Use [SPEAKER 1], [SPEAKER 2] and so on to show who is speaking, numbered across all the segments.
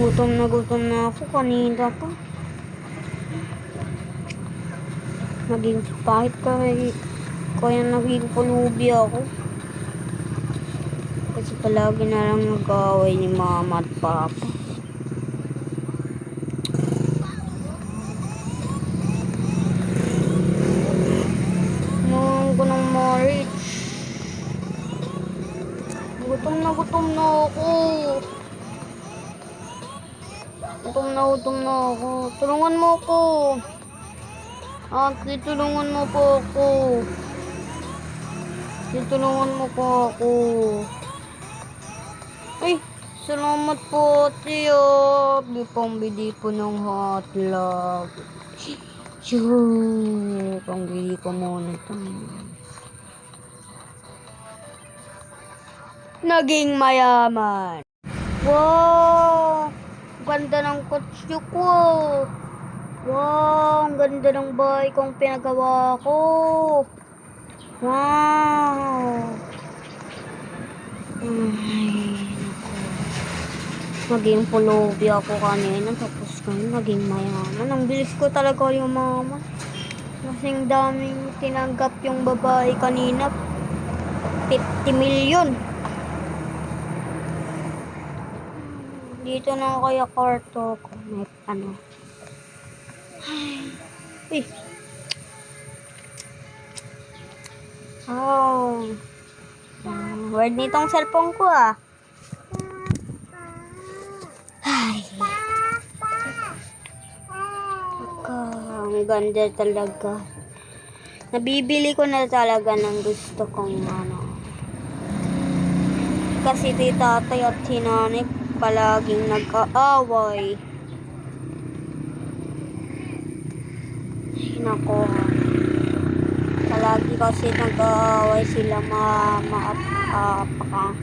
[SPEAKER 1] Gutom na ako kanina pa. Naging pahit kaya naging pulubi ako. Kasi palagi na lang nag-aaway ni mama at papa. Nung ko ng marriage. Gutom na ako. Gutom na ako. Tulungan mo ako. Ate, tulungan mo po ako. Tulungan mo po ako. Ay, salamat po, ate. May pambili po ng hotdog. Pambili ko muna ito. Naging mayaman. Wow! Ganda ng kotse ko. Wow! Ang ganda ng bahay kong pinagawa ko. Wow! Ay, naku. Naging pulubi ako kanina. Tapos ngayon naging mayaman. Ang bilis ko talaga yung mama. Kasing daming tinanggap yung babae kanina. 50 million. Dito na kaya kwarto ko. May ano. Ay. Oh. Word nitong cellphone ko ah. Ay. Ang ganda talaga. Nabibili ko na talaga ng gusto kong ano. Kasi si tatay at si nanay palaging nag-aaway. Nako. Palagi kasi nag-aaway sila mama at papa.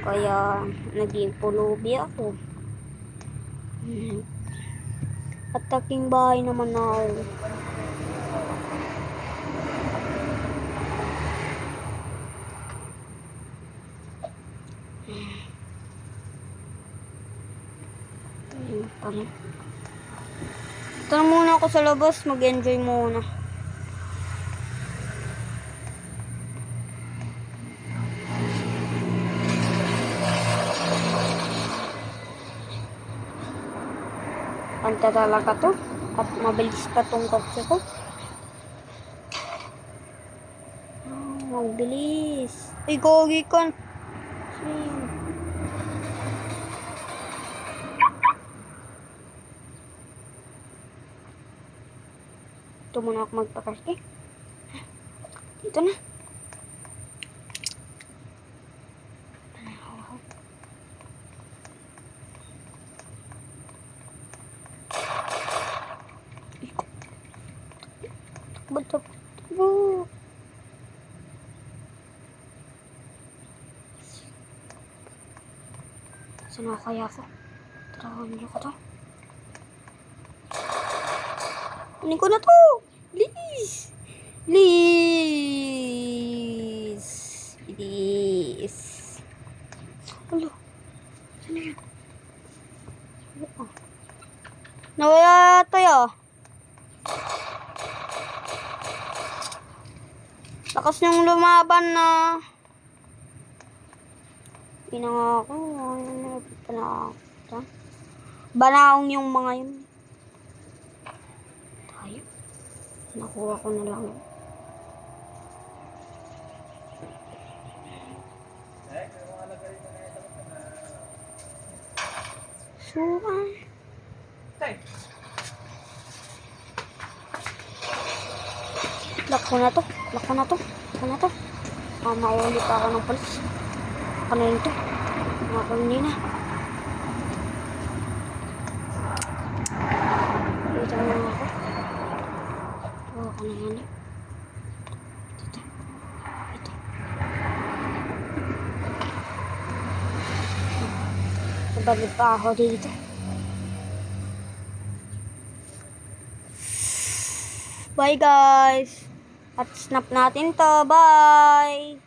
[SPEAKER 1] Kaya naging pulubi ako. At taking bahay naman ako. Ito na muna ako sa labas, mag-enjoy muna. Panta talaga to. At mabilis pa tong kotse ko. Mabilis. Ay, gogi ka. Ito muna ako magpaparke. Dito na. Takbo. Saan ako kaya ako? Tarawan niyo ko to. Kunin ko na to. Please. Alo. Saan yan? Nawala tayo. Lakas niyong lumaban na. Pinangako. Banaong yung mga yun. Tayo. Nakuha ko na lang. Suwan. Lock ko na to. Maulit ako ng polis. Ako na ito. Ako na. Dito na ako. Ako na yan. Ito. Sabagay pa ako dito. Bye guys. At snap natin to. Bye.